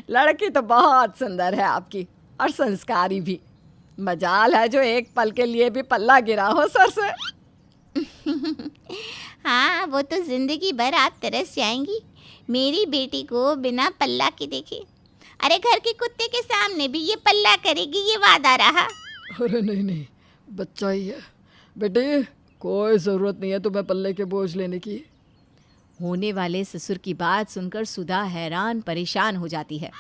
लड़की तो बहुत सुंदर है आपकी और संस्कारी भी। मजाल है जो एक पल के लिए भी पल्ला गिरा हो सर से। हाँ, वो तो जिंदगी भर आप तरस जाएंगी मेरी बेटी को बिना पल्ला के देखे। अरे घर के कुत्ते के सामने भी ये पल्ला करेगी, ये वादा रहा। अरे नहीं, बच्चा ही है बेटे, कोई ज़रूरत नहीं है तुम्हें पल्ले के बोझ लेने की। होने वाले ससुर की बात सुनकर सुधा हैरान परेशान हो जाती है।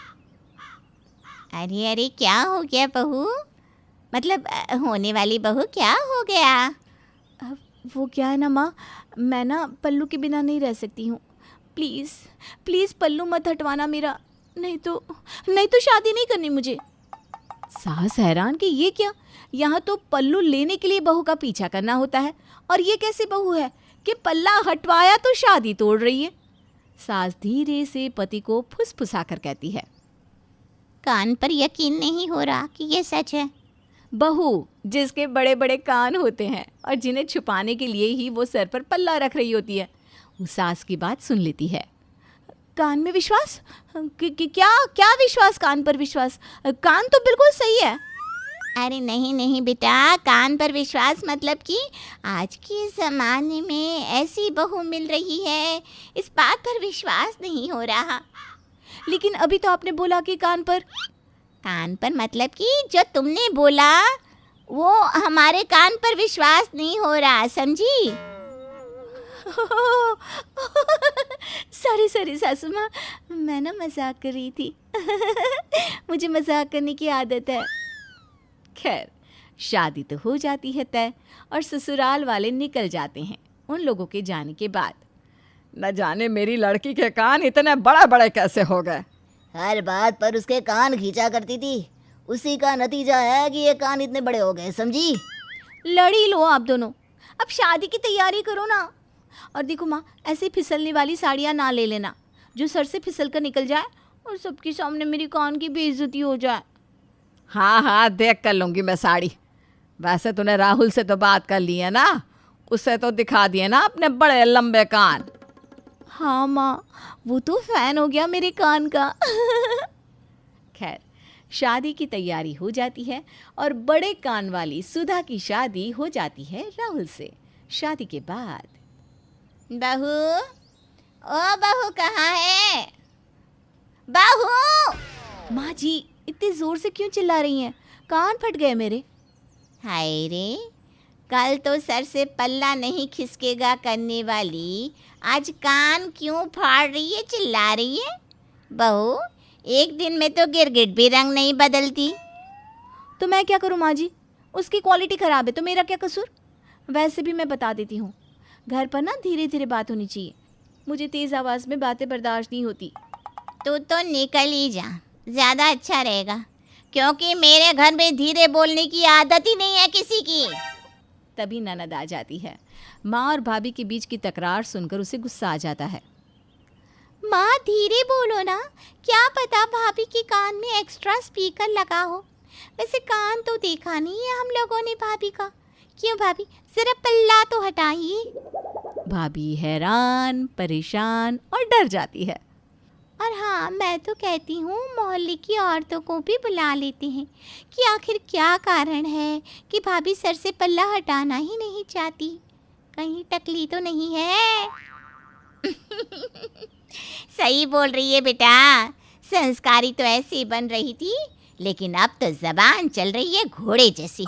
अरे क्या हो गया बहू? मतलब होने वाली बहू क्या हो गया? वो क्या है ना माँ, मैं ना पल्लू के बिना नहीं रह सकती हूँ। प्लीज़ पल्लू मत हटवाना मेरा, नहीं तो शादी नहीं करनी मुझे। सास हैरान कि ये क्या, यहाँ तो पल्लू लेने के लिए बहू का पीछा करना होता है, और ये कैसी बहू है कि पल्ला हटवाया तो शादी तोड़ रही है। सास धीरे से पति को फुसफुसा कर कहती है, कान पर यकीन नहीं हो रहा कि ये सच है। बहू जिसके बड़े बड़े कान होते हैं और जिन्हें छुपाने के लिए ही वो सर पर पल्ला रख रही होती है, वो सास की बात सुन लेती है। कान में विश्वास? क्या विश्वास? कान पर विश्वास? कान तो बिल्कुल सही है। अरे नहीं बेटा, कान पर विश्वास मतलब कि आज के ज़माने में ऐसी बहू मिल रही है, इस बात पर विश्वास नहीं हो रहा। लेकिन अभी तो आपने बोला कि कान पर मतलब कि जो तुमने बोला वो हमारे कान पर विश्वास नहीं हो रहा, समझी? सॉरी सासू माँ, मैं ना मजाक कर रही थी। मुझे मजाक करने की आदत है। खैर, शादी तो हो जाती है तय और ससुराल वाले निकल जाते हैं। उन लोगों के जाने के बाद न जाने मेरी लड़की के कान इतने बड़े बड़े कैसे हो गए। हर बात पर उसके कान खींचा करती थी, उसी का नतीजा है कि ये कान इतने बड़े हो गए, समझी? लड़ी लो आप दोनों, अब शादी की तैयारी करो ना। और देखो माँ, ऐसी फिसलने वाली साड़ियाँ ना ले लेना जो सर से फिसल कर निकल जाए और सबके सामने मेरी कान की बेइज्जती हो जाए। हाँ देख कर लूँगी मैं साड़ी। वैसे तूने राहुल से तो बात कर ली है ना, उससे तो दिखा दिए ना अपने बड़े लंबे कान। हाँ माँ, वो तो फैन हो गया मेरे कान का। खैर, शादी की तैयारी हो जाती है और बड़े कान वाली सुधा की शादी हो जाती है राहुल से। शादी के बाद बहू, ओ बहू कहाँ है? बहू! माँ जी इतनी जोर से क्यों चिल्ला रही हैं? कान फट गए मेरे। हाय रे, कल तो सर से पल्ला नहीं खिसकेगा करने वाली आज कान क्यों फाड़ रही है, चिल्ला रही है? बहू, एक दिन में तो गिरगिट भी रंग नहीं बदलती। तो मैं क्या करूँ माँ जी, उसकी क्वालिटी ख़राब है तो मेरा क्या कसूर? वैसे भी मैं बता देती हूँ, घर पर ना धीरे धीरे बात होनी चाहिए। मुझे तेज़ आवाज़ में बातें बर्दाश्त नहीं होती। तू तो निकल ही जा, ज़्यादा अच्छा रहेगा, क्योंकि मेरे घर में धीरे बोलने की आदत ही नहीं है किसी की। तभी ननद आ जाती है। माँ और भाभी के बीच की तकरार सुनकर उसे गुस्सा आ जाता है। माँ धीरे बोलो ना, क्या पता भाभी के कान में एक्स्ट्रा स्पीकर लगा हो। वैसे कान तो देखा नहीं है हम लोगों ने भाभी का। क्यों भाभी, जरा पल्ला तो हटाइए। भाभी हैरान, परेशान और डर जाती है। और हाँ, मैं तो कहती हूँ मोहल्ले की औरतों को भी बुला लेते हैं कि आखिर क्या कारण है कि भाभी सर से पल्ला हटाना ही नहीं चाहती। कहीं टकली तो नहीं है? सही बोल रही है बेटा, संस्कारी तो ऐसी बन रही थी, लेकिन अब तो जबान चल रही है घोड़े जैसी।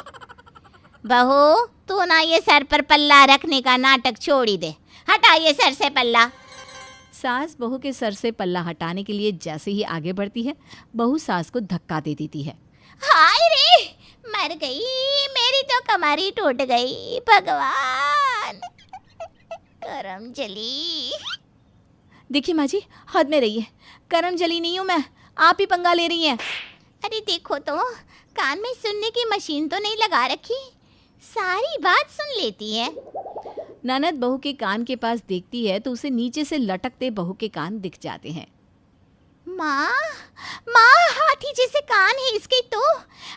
बहू, तू ना ये सर पर पल्ला रखने का नाटक छोड़ ही दे, हटाइए सर से पल्ला। सास बहू के सर से पल्ला हटाने के लिए जैसे ही आगे बढ़ती है, बहू सास को धक्का दे देती है। हाय रे, मर गई, मेरी तो कमर ही टूट गई। भगवान, करम जली। देखिए माँ जी, हद में रही है। करम जली नहीं हूँ मैं, आप ही पंगा ले रही हैं। अरे देखो तो, कान में सुनने की मशीन तो नहीं लगा रखी, सारी बात सुन लेती है। ननद बहू के कान के पास देखती है तो उसे नीचे से लटकते बहू के कान दिख जाते हैं। माँ, हाथी जैसे कान है इसके तो।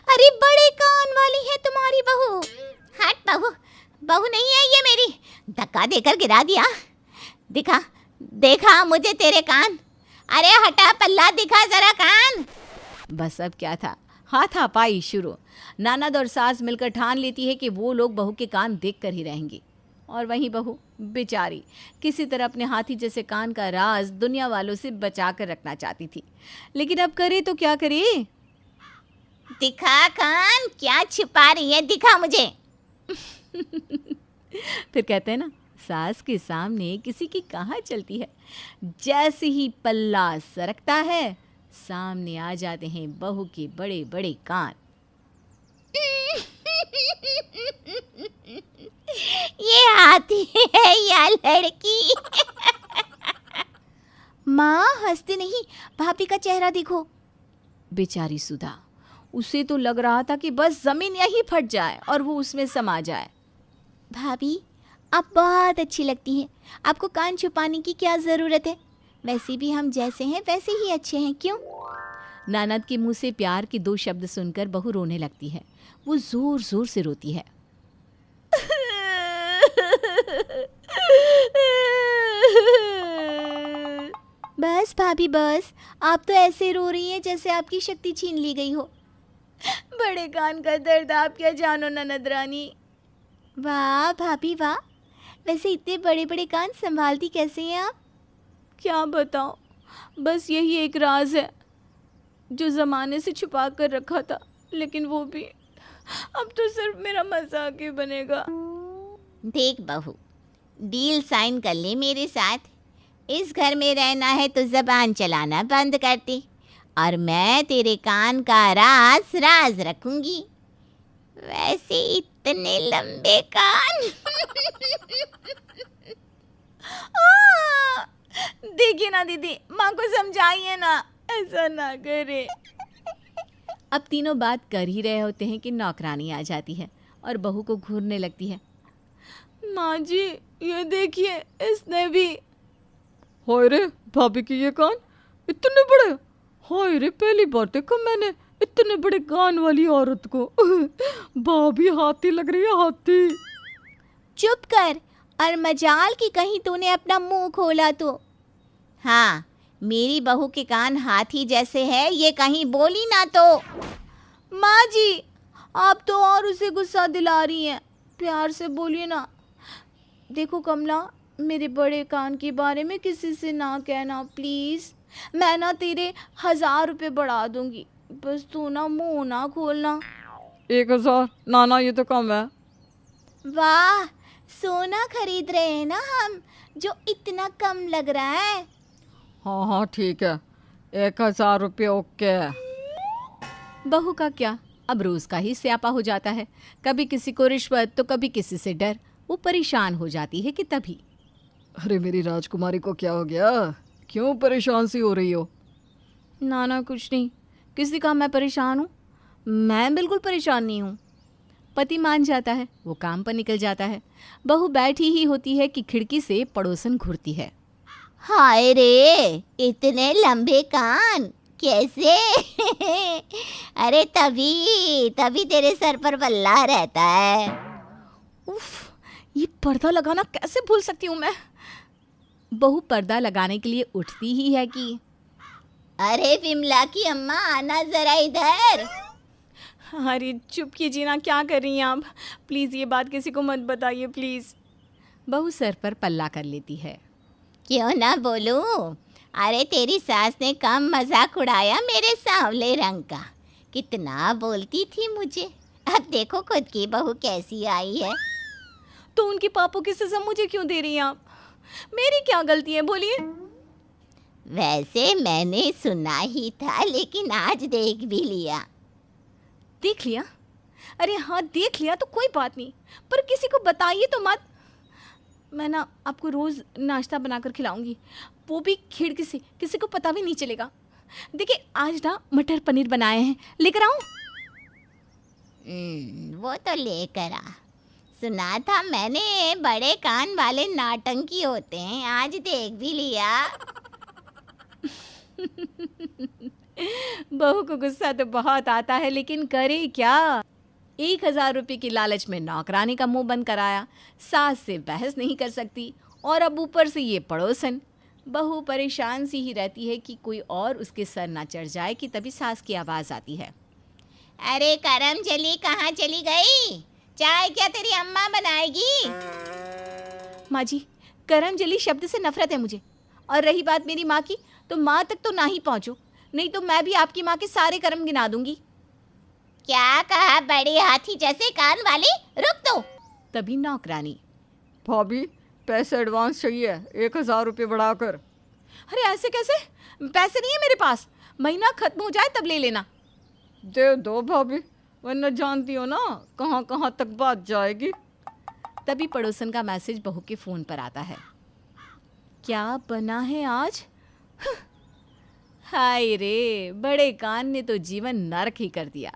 अरे बड़े कान वाली है तुम्हारी बहू। हट बहू नहीं है ये मेरी, धक्का देकर गिरा दिया। देखा मुझे तेरे कान। अरे हटा पल्ला, दिखा जरा कान। बस अब क्या था, हाथापाई शुरू। ननद और सास मिलकर ठान लेती है कि वो लोग बहू के कान देखकर ही रहेंगी, और वहीं बहू बेचारी किसी तरह अपने हाथी जैसे कान का राज दुनिया वालों से बचा कर रखना चाहती थी, लेकिन अब करे तो क्या करे। दिखा कान, क्या छिपा रही है, दिखा मुझे। फिर कहते हैं ना, सास के सामने किसी की कहाँ चलती है। जैसे ही पल्ला सरकता है, सामने आ जाते हैं बहू के बड़े बड़े कान। ये हाथी है या लड़की? माँ हंसते नहीं, भाभी का चेहरा देखो। बेचारी सुधा, उसे तो लग रहा था कि बस जमीन यहीं फट जाए और वो उसमें समा जाए। भाभी आप बहुत अच्छी लगती हैं, आपको कान छुपाने की क्या ज़रूरत है? वैसे भी हम जैसे हैं वैसे ही अच्छे हैं, क्यों? ननद के मुंह से प्यार के 2 शब्द सुनकर बहू रोने लगती है। वो जोर जोर से रोती है। बस भाभी बस, आप तो ऐसे रो रही हैं जैसे आपकी शक्ति छीन ली गई हो। बड़े कान का दर्द आप क्या जानो ननद रानी। वाह भाभी वाह, वैसे इतने बड़े बड़े कान संभालती कैसे हैं आप? क्या बताओ, बस यही एक राज है जो ज़माने से छुपा कर रखा था, लेकिन वो भी अब तो सिर्फ मेरा मजाक ही बनेगा। देख बहू, डील साइन कर ले मेरे साथ। इस घर में रहना है तो जबान चलाना बंद कर दे, और मैं तेरे कान का राज राज रखूंगी। वैसे इतने लंबे कान। देखिए ना दीदी, माँ को समझाइए ना, ऐसा ना करे। अब तीनों बात कर ही रहे होते हैं कि नौकरानी आ जाती है और बहू को घूरने लगती है। माँ जी ये देखिए, इसने भी। हाय रे, भाभी की ये कान इतने बड़े। हाय रे, पहली बार देखा मैंने इतने बड़े कान वाली औरत को। भाभी हाथी लग रही है, हाथी। चुप कर, और मजाल की कहीं तूने अपना मुंह खोला तो। हाँ, मेरी बहू के कान हाथी जैसे है, ये कहीं बोली ना तो। माँ जी आप तो और उसे गुस्सा दिला रही हैं, प्यार से बोलिए ना। देखो कमला, मेरे बड़े कान के बारे में किसी से ना कहना प्लीज़। मैं ना तेरे 1000 रुपये बढ़ा दूंगी, बस तू ना मुंह ना खोलना। 1000? नाना ये तो कम है। वाह, सोना खरीद रहे हैं ना हम, जो इतना कम लग रहा है। हाँ हाँ ठीक है, 1000 रुपये ओके। बहू का क्या, अब रोज का ही स्यापा हो जाता है। कभी किसी को रिश्वत तो कभी किसी से डर। वो परेशान हो जाती है कि तभी। अरे मेरी राजकुमारी को क्या हो गया, क्यों परेशान सी हो रही हो? ना ना कुछ नहीं, किसी का मैं परेशान हूँ? मैं बिल्कुल परेशान नहीं हूँ। पति मान जाता है, वो काम पर निकल जाता है। बहू बैठी ही होती है कि खिड़की से पड़ोसन घुरती है। हाय रे, इतने लंबे कान कैसे? अरे तभी तभी तेरे सर पर बल्ला रहता है। उफ, ये पर्दा लगाना कैसे भूल सकती हूँ मैं। बहू पर्दा लगाने के लिए उठती ही है कि अरे विमला की अम्मा, आना जरा इधर। अरे चुप कीजिए ना, क्या कर रही हैं आप? प्लीज़ ये बात किसी को मत बताइए प्लीज़। बहू सर पर पल्ला कर लेती है। क्यों ना बोलूं? अरे तेरी सास ने कम मजाक उड़ाया मेरे सांवले रंग का। कितना बोलती थी मुझे, अब देखो खुद की बहू कैसी आई है। तो उनकी पापों की सज़ा मुझे क्यों दे रही हैं आप? मेरी क्या गलती है, बोलिए। वैसे मैंने सुना ही था, लेकिन आज देख भी लिया। देख लिया? अरे हाँ देख लिया तो कोई बात नहीं, पर किसी को बताइए तो मत। मैं ना आपको रोज़ नाश्ता बनाकर खिलाऊंगी, वो भी खिड़की से, किसी को पता भी नहीं चलेगा। देखिए आज ना मटर पनीर बनाए हैं, लेकर आऊँ? वो तो लेकर आ। सुना था मैंने बड़े कान वाले नाटंकी होते हैं, आज देख भी लिया। बहू को गुस्सा तो बहुत आता है, लेकिन करे क्या। 1000 रुपये की लालच में नौकरानी का मुंह बंद कराया। सास से बहस नहीं कर सकती, और अब ऊपर से ये पड़ोसन। बहू परेशान सी ही रहती है कि कोई और उसके सर ना चढ़ जाए कि तभी सास की आवाज़ आती है। अरे करम चली कहाँ चली गई? चाय क्या तेरी अम्मा बनाएगी? माँ जी, करम जली शब्द से नफरत है मुझे। और रही बात मेरी माँ की, तो माँ तक तो ना ही पहुँचो, नहीं तो मैं भी आपकी माँ के सारे कर्म गिना दूंगी। क्या कहा बड़े हाथी जैसे कान वाली? रुक तो। तभी नौकरानी, भाभी पैसे एडवांस चाहिए, 1000 रुपये बढ़ाकर। अरे ऐसे कैसे? पैसे नहीं है मेरे पास, महीना खत्म हो जाए तब ले लेना। दे दो भाभी, वरना जानती हो ना कहाँ कहाँ तक बात जाएगी। तभी पड़ोसन का मैसेज बहू के फ़ोन पर आता है। क्या बना है आज? हाय रे, बड़े कान ने तो जीवन नरक ही कर दिया।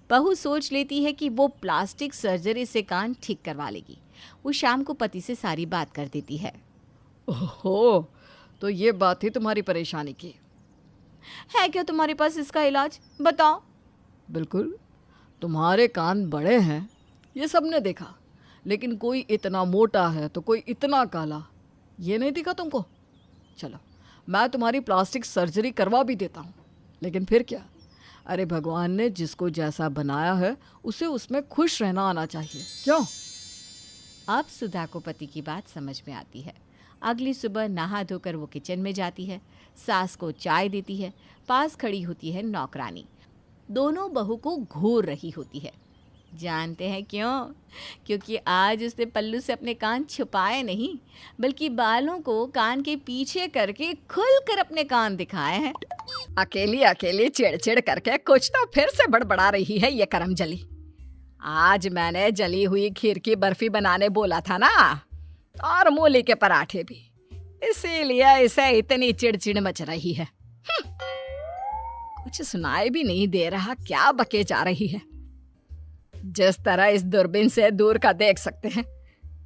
बहू सोच लेती है कि वो प्लास्टिक सर्जरी से कान ठीक करवा लेगी। वो शाम को पति से सारी बात कर देती है। ओहो, तो ये बात थी तुम्हारी परेशानी की। है क्या तुम्हारे पास इसका इलाज? बताओ। बिल्कुल, तुम्हारे कान बड़े हैं, ये सबने देखा, लेकिन कोई इतना मोटा है तो कोई इतना काला, ये नहीं दिखा तुमको? चलो, मैं तुम्हारी प्लास्टिक सर्जरी करवा भी देता हूँ, लेकिन फिर क्या? अरे भगवान ने जिसको जैसा बनाया है उसे उसमें खुश रहना आना चाहिए, क्यों? अब सुधा को पति की बात समझ में आती है। अगली सुबह नहा धोकर वो किचन में जाती है, सास को चाय देती है। पास खड़ी होती है नौकरानी, दोनों बहू को घूर रही होती है। जानते हैं क्यों? क्योंकि आज उसने पल्लू से अपने कान छुपाए नहीं, बल्कि बालों को कान के पीछे करके खुलकर अपने कान दिखाए हैं। अकेली अकेली चिड़चिड़ करके कुछ तो फिर से बड़बड़ा रही है ये करम जली। आज मैंने जली हुई खीर की बर्फी बनाने बोला था ना, और मूली के पराठे भी, इसीलिए इसे इतनी चिड़चिड़ मच रही है। कुछ सुनाई भी नहीं दे रहा, क्या बके जा रही है। जिस तरह इस दूरबीन से दूर का देख सकते हैं,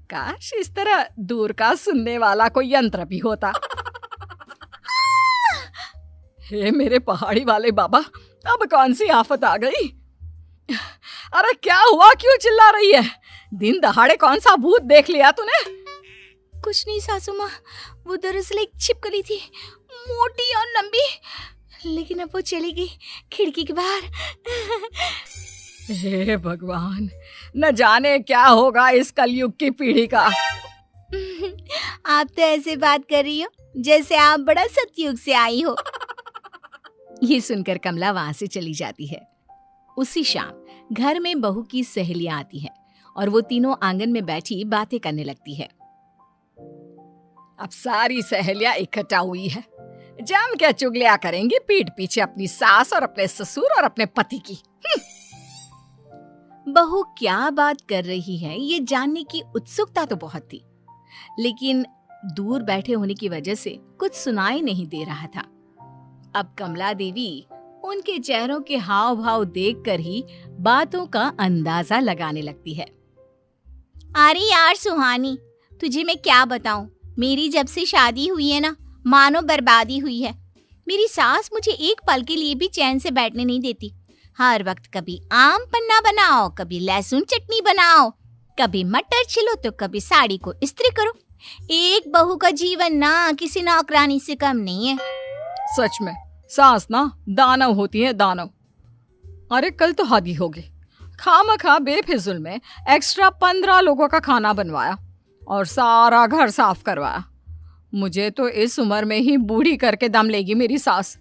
काश इस तरह दूर का सुनने वाला कोई यंत्र भी होता। हे मेरे पहाड़ी वाले बाबा, अब कौन सी आफत आ गई? अरे क्या हुआ, क्यों चिल्ला रही है? दिन दहाड़े कौन सा भूत देख लिया तूने? कुछ नहीं सासू माँ, वो दरअसल एक छिपकली थी, मोटी और लंबी, लेकिन अब वो चली गई खिड़की के बाहर। हे भगवान, न जाने क्या होगा इस कलयुग की पीढ़ी का। आप तो ऐसे बात कर रही हो जैसे आप बड़ा सतयुग से आई हो। ये सुनकर कमला वहां से चली जाती है। उसी शाम घर में बहू की सहेलियां आती हैं और वो तीनों आंगन में बैठी बातें करने लगती है। अब सारी सहेलियां इकट्ठा हुई है, जम क्या चुगलियां करेंगी पीठ पीछे अपनी सास और अपने ससुर और अपने पति की। बहू क्या बात कर रही है ये जानने की उत्सुकता तो बहुत थी, लेकिन दूर बैठे होने की वजह से कुछ सुनाई नहीं दे रहा था। अब कमला देवी उनके चेहरों के हाव भाव देखकर ही बातों का अंदाजा लगाने लगती है। अरे यार सुहानी, तुझे मैं क्या बताऊं, मेरी जब से शादी हुई है ना, मानो बर्बादी हुई है। मेरी सास मुझे एक पल के लिए भी चैन से बैठने नहीं देती। हर वक्त कभी आम पन्ना बनाओ, कभी लहसुन चटनी बनाओ, कभी मटर छिलो तो कभी साड़ी को इस्त्री करो। एक बहू का जीवन ना किसी नौकरानी से कम नहीं है। सच में सास ना दानव होती है, दानव। अरे कल तो हद ही हो गई, खामखा बेफिजुल में एक्स्ट्रा 15 लोगों का खाना बनवाया और सारा घर साफ करवाया। मुझे तो इस उम्र में ही बूढ़ी करके दम लेगी मेरी सास।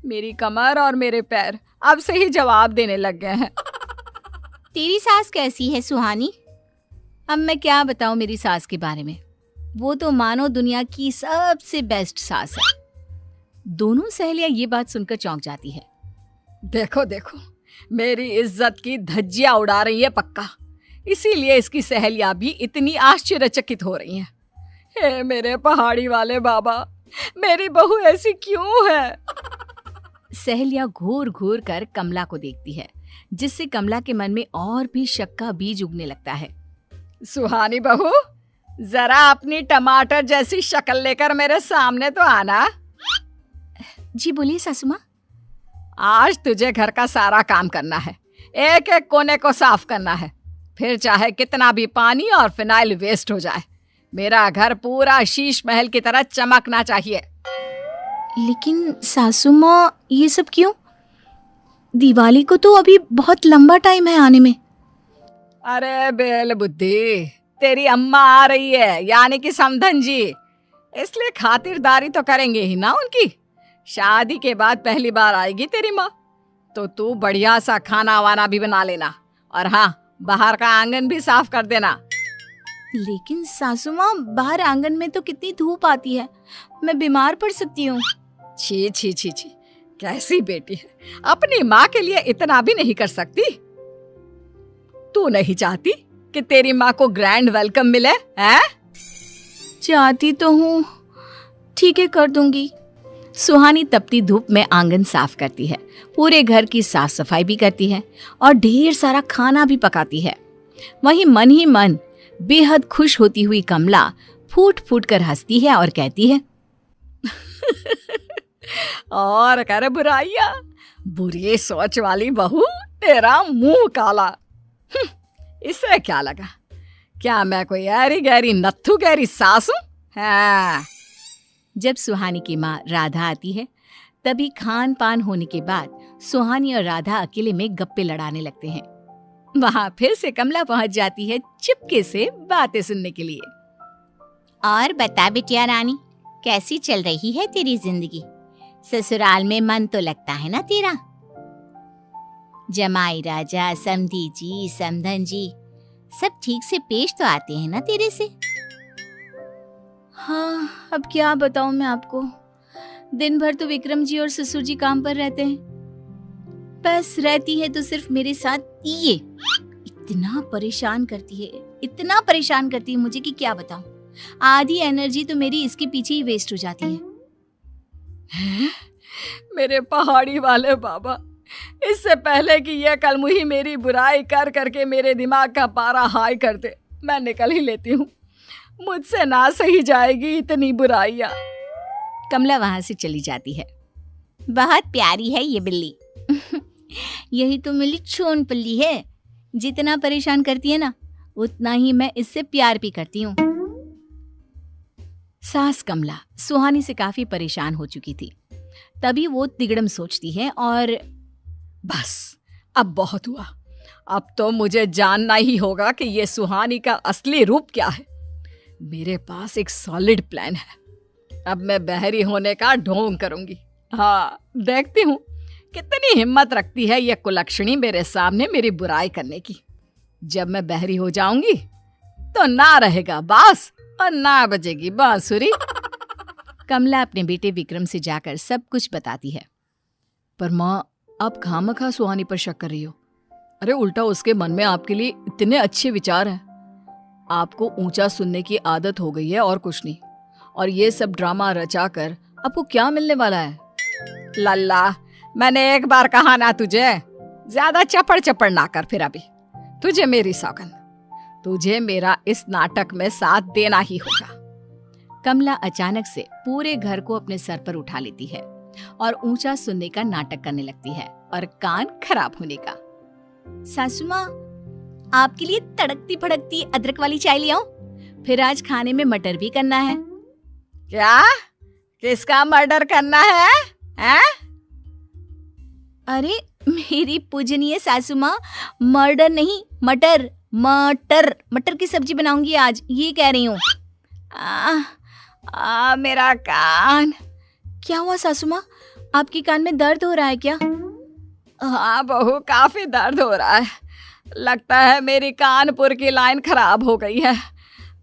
मेरी कमर और मेरे पैर अब से ही जवाब देने लग गए हैं। तेरी सास कैसी है सुहानी? अब मैं क्या बताऊं मेरी सास के बारे में, वो तो मानो दुनिया की सबसे बेस्ट सास है। दोनों सहेलियां ये बात सुनकर चौंक जाती है। देखो देखो, मेरी इज्जत की धज्जियां उड़ा रही है पक्का, इसीलिए इसकी सहेलियां भी इतनी आश्चर्यचकित हो रही हैं। हे मेरे पहाड़ी वाले बाबा, मेरी बहू ऐसी क्यों है? सहेलियां घूर घूर कर कमला को देखती है, जिससे कमला के मन में और भी शक का बीज उगने लगता है। सुहानी बहू, जरा अपनी टमाटर जैसी शक्ल लेकर मेरे सामने तो आना। जी बोलिए सासू माँ। आज तुझे घर का सारा काम करना है, एक एक कोने को साफ करना है, फिर चाहे कितना भी पानी और फिनाइल वेस्ट हो जाए। मेरा घर पूरा शीश महल की तरह चमकना चाहिए, लेकिन सासू माँ, ये सब क्यों? दिवाली को तो अभी बहुत लंबा टाइम है आने में। अरे बेल बुद्धि, तेरी अम्मा आ रही है, यानी कि समधन जी, इसलिए खातिरदारी तो करेंगे ही ना उनकी। शादी के बाद पहली बार आएगी तेरी माँ, तो तू बढ़िया सा खाना वाना भी बना लेना, और हाँ, बाहर का आंगन भी साफ कर देना। लेकिन सासू माँ, बाहर आंगन में तो कितनी धूप आती है, मैं बीमार पड़ सकती हूँ। छी छी छी छी, कैसी बेटी है, अपनी माँ के लिए इतना भी नहीं कर सकती। तू नहीं चाहती कि तेरी माँ को ग्रैंड वेलकम मिले, हैं? चाहती तो हूँ, ठीक है, कर दूंगी। सुहानी तपती धूप में आंगन साफ करती है, पूरे घर की साफ सफाई भी करती है और ढेर सारा खाना भी पकाती है। वहीं मन ही मन बेहद खुश होती हुई कमला फूट फूट कर हंसती है और कहती है, और कर बुराइया, बुरी सोच वाली बहू, तेरा मुंह काला। इससे क्या लगा, क्या मैं कोई ऐरी गहरी नत्थू गहरी सास हूं? हाँ। जब सुहानी की माँ राधा आती है, तभी खान पान होने के बाद सुहानी और राधा अकेले में गप्पे लड़ाने लगते हैं। वहां फिर से कमला पहुंच जाती है चुपके से बातें सुनने के लिए। और बता बिटिया रानी, कैसी चल रही है तेरी जिंदगी? ससुराल में मन तो लगता है ना तेरा? जमाई राजा, समधी जी, समधन जी सब ठीक से पेश तो आते हैं ना तेरे से? हाँ, अब क्या बताऊं मैं आपको। दिन भर तो विक्रम जी और ससुर जी काम पर रहते हैं, बस रहती है तो सिर्फ मेरे साथ ये। इतना परेशान करती है, इतना परेशान करती है मुझे कि क्या बताऊं। आधी एनर्जी तो मेरी इसके पीछे ही वेस्ट हो जाती है। मेरे पहाड़ी वाले बाबा, इससे पहले कि ये कलमुही मेरी बुराई कर करके मेरे दिमाग का पारा हाई कर दे, मैं निकल ही लेती हूँ। मुझसे ना सही जाएगी इतनी बुराइयाँ। कमला वहां से चली जाती है। बहुत प्यारी है ये बिल्ली। यही तो मेरी छोन पल्ली है, जितना परेशान करती है ना, उतना ही मैं इससे प्यार भी करती हूँ। सास कमला सुहानी से काफी परेशान हो चुकी थी। तभी वो तिगड़म सोचती है और बस, अब बहुत हुआ, अब तो मुझे जानना ही होगा कि ये सुहानी का असली रूप क्या है। मेरे पास एक सॉलिड प्लान है। अब मैं बहरी होने का ढोंग करूंगी। हाँ, देखती हूँ कितनी हिम्मत रखती है ये कुलक्षणी मेरे सामने मेरी बुराई करने की। जब मैं बहरी हो जाऊंगी तो ना रहेगा बांस और ना बजेगी बांसुरी। कमला अपने बेटे विक्रम से जाकर सब कुछ बताती है। पर माँ, आप खामखा सुहानी पर शक कर रही हो। अरे उल्टा उसके मन में आपके लिए इतने अच्छे विचार हैं। आपको ऊंचा सुनने की आदत हो गई है और कुछ नहीं। और ये सब ड्रामा रचा कर आपको क्या मिलने वाला है? लल्ला, मैंने एक बार कहा ना तुझे, ज्यादा चपड़ चपड़ ना कर फिर अभी। तुझे मेरी सौगंध, तुझे मेरा इस नाटक में साथ देना ही होगा। कमला अचानक से पूरे घर को अपने सर पर उठा लेती है और ऊंचा सुनने का नाटक करने लगती है और कान खराब होने का। सासू माँ, आपके लिए तड़कती फड़कती अदरक वाली चाय ले आऊं? फिर आज खाने में मटर भी करना है। क्या? किसका मर्डर करना है? हैं? अरे मेरी पूजनीय सासू माँ, मर्डर नहीं, मटर मटर मटर की सब्जी बनाऊंगी आज, ये कह रही हूँ। मेरा कान। क्या हुआ सासू माँ, आपके कान में दर्द हो रहा है क्या? हाँ बहू, काफी दर्द हो रहा है। लगता है मेरी कानपुर की लाइन खराब हो गई है।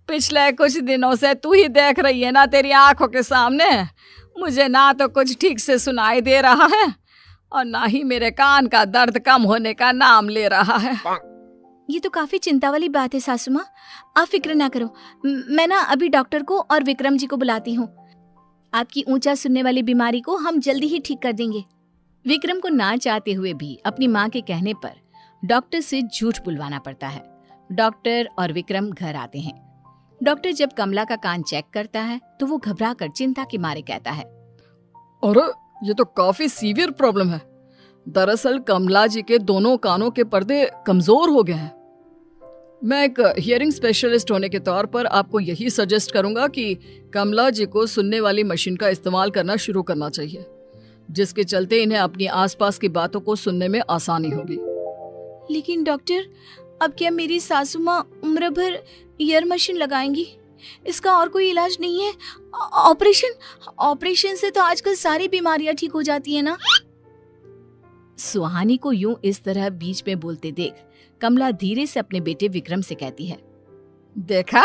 पिछले कुछ दिनों से तू ही देख रही है ना तेरी आंखों के सामने। मुझे ना तो कुछ ठीक से सुनाई दे रहा है और ना ही मेरे कान का दर्द कम होने का नाम ले रहा है। ये तो काफी चिंता वाली बात है सासू माँ, आप फिक्र ना करो। मैं ना अभी डॉक्टर को और विक्रम जी को बुलाती हूँ। आपकी ऊंचा सुनने वाली बीमारी को हम जल्दी ही ठीक कर देंगे। विक्रम को ना चाहते हुए भी अपनी माँ के कहने पर डॉक्टर से झूठ बुलवाना पड़ता है। डॉक्टर और विक्रम घर आते हैं। डॉक्टर जब कमला का कान चेक करता है तो वो घबरा कर चिंता के मारे कहता है, अरे ये तो काफी सीवियर प्रॉब्लम है। दरअसल कमला जी के दोनों कानों के पर्दे कमजोर हो गए हैं। मैं एक हियरिंग स्पेशलिस्ट होने के तौर पर आपको यही सजेस्ट करूंगा कि कमला जी को सुनने वाली मशीन का इस्तेमाल करना शुरू करना चाहिए, जिसके चलते इन्हें अपनी आसपास की बातों को सुनने में आसानी होगी। लेकिन डॉक्टर, अब क्या मेरी सासू माँ उम्र भर ईयर मशीन लगाएंगी? इसका और कोई इलाज नहीं है? ऑपरेशन से तो आजकल सारी बीमारियां ठीक हो जाती है ना? सुहानी को यूं इस तरह बीच में बोलते देख कमला धीरे से अपने बेटे विक्रम से कहती है, देखा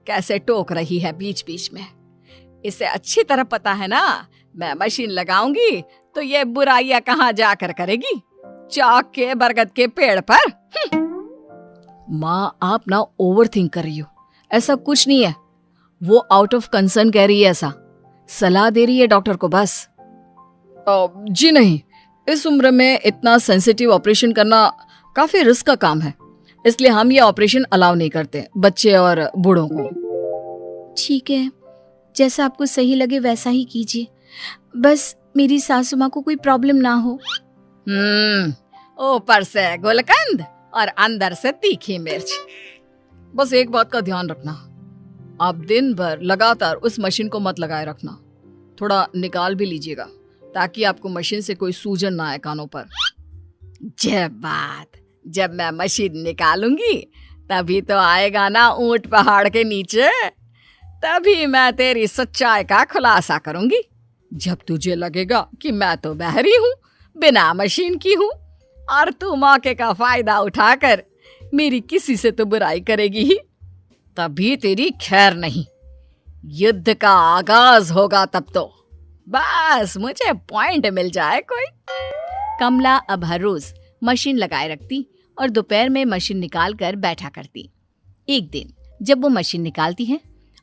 कैसे टोक रही है बीच बीच में। इसे अच्छी तरह पता है ना, मैं मशीन लगाऊंगी तो ये बुराइयां कहाँ जाकर करेगी, चौक के बरगद के पेड़ पर। माँ, आप ना ओवर थिंक कर रही हो, ऐसा कुछ नहीं है। वो आउट ऑफ कंसर्न कह रही है, ऐसा सलाह दे रही है डॉक्टर को बस। जी नहीं, इस उम्र में इतना सेंसिटिव ऑपरेशन करना काफी रिस्क का काम है, इसलिए हम ये ऑपरेशन अलाउ नहीं करते बच्चे और बूढ़ों को। ठीक है, जैसा आपको सही लगे वैसा ही कीजिए, बस मेरी सासू माँ को कोई प्रॉब्लम ना हो। ऊपर से गुलकंद और अंदर से तीखी मिर्च। बस एक बात का ध्यान रखना, आप दिन भर लगातार उस मशीन को मत लगाए रखना, थोड़ा निकाल भी लीजिएगा ताकि आपको मशीन से कोई सूजन ना आए कानों पर। जब मैं मशीन निकालूंगी तभी तो आएगा ना ऊंट पहाड़ के नीचे, तभी मैं तेरी सच्चाई का खुलासा करूंगी। जब तुझे लगेगा कि मैं तो बहरी हूँ, बिना मशीन की हूँ, और तू मौके का फायदा उठाकर मेरी किसी से तो बुराई करेगी ही, तभी तेरी खैर नहीं। युद्ध का आगाज होगा तब तो, बस मुझे पॉइंट मिल जाए कोई। कमला अब हर रोज मशीन लगाए रखती और दोपहर में मशीन निकाल कर बैठा करती। एक दिन जब वो मशीन निकालती है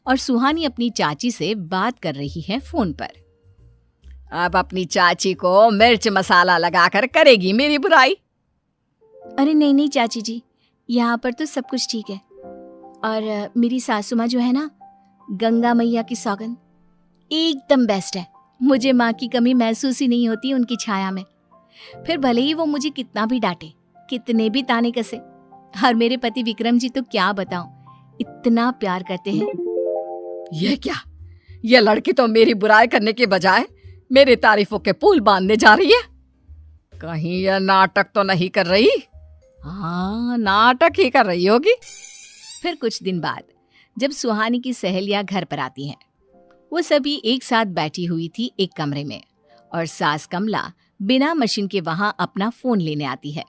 और सुहानी अपनी चाची से बात कर रही है फोन पर। अब अपनी चाची को मिर्च मसाला लगाकर करेगी मेरी बुराई। अरे नहीं नहीं चाची जी, यहाँ पर तो सब कुछ ठीक है। और मेरी सासू माँ जो है ना, गंगा मैया की सौगंध, एकदम बेस्ट है। मुझे माँ की कमी महसूस ही नहीं होती उनकी छाया में। फिर भले ही वो मुझे कितना भी डांटे, कितने भी ताने कसे। और मेरे पति विक्रम जी तो क्या बताऊं, इतना प्यार करते हैं। ये क्या, ये लड़की तो मेरी बुराई करने के बजाय मेरी तारीफों के पुल बांधने जा रही है। कहीं यह नाटक तो नहीं कर रही? हाँ, नाटक ही कर रही होगी। फिर कुछ दिन बाद जब सुहानी की सहेलियां घर पर आती हैं, वो सभी एक साथ बैठी हुई थी एक कमरे में, और सास कमला बिना मशीन के वहां अपना फोन लेने आती है।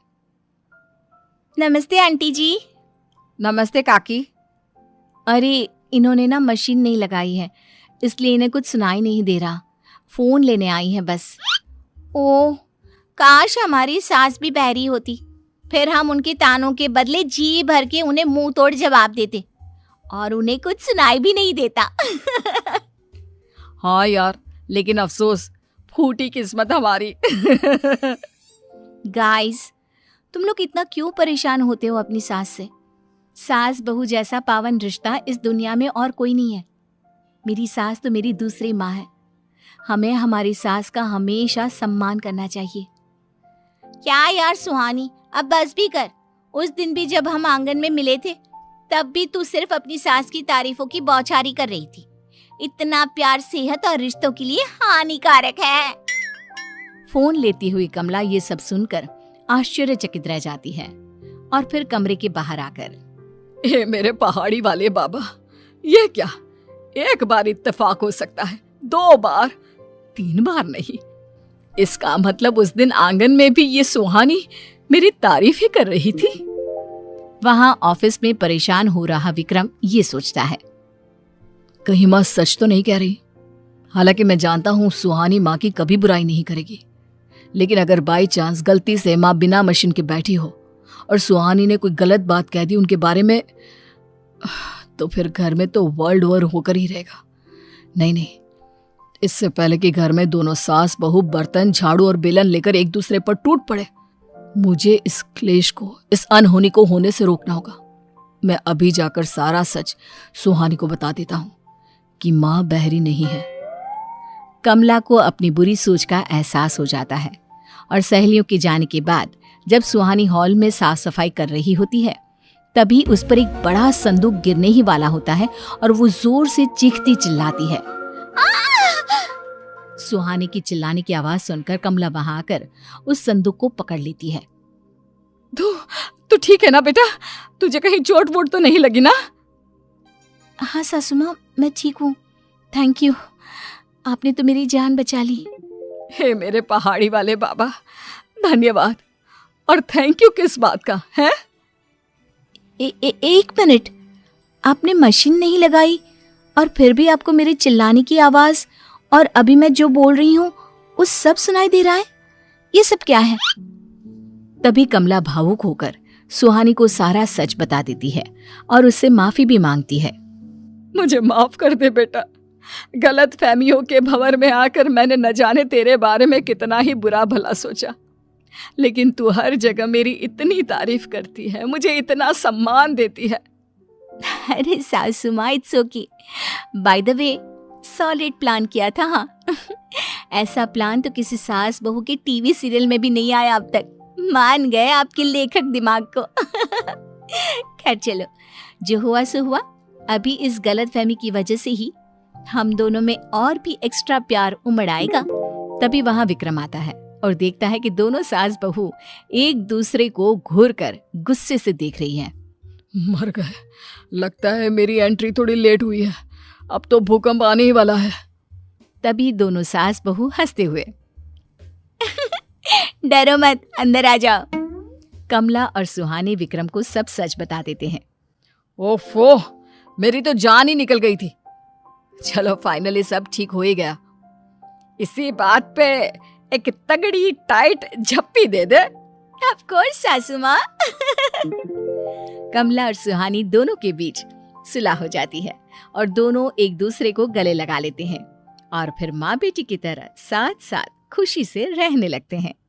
नमस्ते आंटी जी। नमस्ते काकी। अरे इन्होंने ना मशीन नहीं लगाई है, इसलिए इन्हें कुछ सुनाई नहीं दे रहा, फोन लेने आई हैं बस। ओह, काश हमारी सास भी बहरी होती, फिर हम उनके तानों के बदले जी भर के उन्हें मुंह तोड़ जवाब देते, और उन्हें कुछ सुनाई भी नहीं देता। हाँ यार, लेकिन अफसोस, फूटी किस्मत हमारी। गाइस, तुम लोग इतना क्यों परेशान होते हो अपनी सास से? सास बहू जैसा पावन रिश्ता इस दुनिया में और कोई नहीं है। मेरी सास तो मेरी दूसरी माँ है। हमें हमारी सास का हमेशा सम्मान करना चाहिए। क्या यार सुहानी, अब बस भी कर। उस दिन भी जब हम आंगन में मिले थे, तब भी तू सिर्फ अपनी सास की तारीफों की बौछारी कर रही थी। इतना प्यार सेहत और रिश्तों के लिए हानिकारक है। फोन लेती हुई कमला ये सब सुनकर आश्चर्यचकित रह जाती है, और फिर कमरे के बाहर आकर, ए मेरे पहाड़ी वाले बाबा, ये क्या, एक बार इत्तेफाक हो सकता है, 2 बार, 3 बार नहीं। इसका मतलब उस दिन आंगन में भी ये सुहानी मेरी तारीफ ही कर रही थी। वहां ऑफिस में परेशान हो रहा विक्रम ये सोचता है, कहीं माँ सच तो नहीं कह रही। हालांकि मैं जानता हूँ सुहानी माँ की कभी बुराई नहीं करेगी, लेकिन अगर बाई चांस गलती से माँ बिना मशीन के बैठी हो और सुहानी ने कोई गलत बात कह दी उनके बारे में, तो फिर घर में तो वर्ल्ड वॉर होकर ही रहेगा। नहीं, इससे पहले कि घर में दोनों सास बहू बर्तन झाड़ू और बेलन लेकर एक दूसरे पर टूट पड़े, मुझे इस क्लेश को, इस अनहोनी को होने से रोकना होगा। मैं अभी जाकर सारा सच सुहानी को बता देता हूँ कि माँ बहरी नहीं है। कमला को अपनी बुरी सोच का एहसास हो जाता है, और सहेलियों के जाने के बाद जब सुहानी हॉल में साफ सफाई कर रही होती है, तभी उस पर एक बड़ा संदूक गिरने ही वाला होता है और वो जोर से चीखती चिल्लाती है। सुहानी की चिल्लाने की आवाज सुनकर कमला वहां आकर उस संदूक को पकड़ लेती है। तू ठीक है ना बेटा? तुझे कहीं चोट वोट तो नहीं लगी ना? हाँ सासू माँ, मैं ठीक हूँ, थैंक यू, आपने तो मेरी जान बचा ली। हे मेरे पहाड़ी वाले बाबा, धन्यवाद। और थैंक यू किस बात का है? एक मिनट, आपने मशीन नहीं लगाई और फिर भी आपको मेरे चिल्लाने की आवाज और अभी मैं जो बोल रही हूँ वो सब सुनाई दे रहा है? ये सब क्या है? तभी कमला भावुक होकर सुहानी को सारा सच बता देती है और उससे माफी भी मांगती है। मुझे माफ कर दे बेटा, गलत फहमियों के भंवर में आकर मैंने न जाने तेरे बारे में कितना ही बुरा भला सोचा। लेकिन तू हर जगह मेरी इतनी तारीफ करती है, मुझे इतना सम्मान देती है। अरे सासू माँ, it's okay. By the way, solid plan किया था। हाँ ऐसा प्लान तो किसी सास बहू के टीवी सीरियल में भी नहीं आया अब तक। मान गए आपके लेखक दिमाग को। खैर चलो, जो हुआ सो हुआ। अभी इस गलतफहमी की वजह से ही हम दोनों में और भी एक्स्ट्रा प्यार उमड़ आएगा। तभी वहां विक्रम आता है और देखता है कि दोनों सास बहू एक दूसरे को घूर कर गुस्से से देख रही हैं। मर गए, लगता है मेरी एंट्री थोड़ी लेट हुई है, अब तो भूकंप आने ही वाला है। तभी दोनों सास बहू हंसते हुए, डरो मत, अंदर आ जाओ। कमला और सुहानी विक्रम को सब सच बता देते हैं। ओफो, मेरी तो जान ही निकल गई थी। चलो फाइनली सब ठीक हो ही गया। इसी बात पे एक तगड़ी टाइट झप्पी दे दे। ऑफ कोर्स सासू माँ। कमला और सुहानी दोनों के बीच सुलह हो जाती है और दोनों एक दूसरे को गले लगा लेते हैं और फिर माँ बेटी की तरह साथ साथ खुशी से रहने लगते हैं।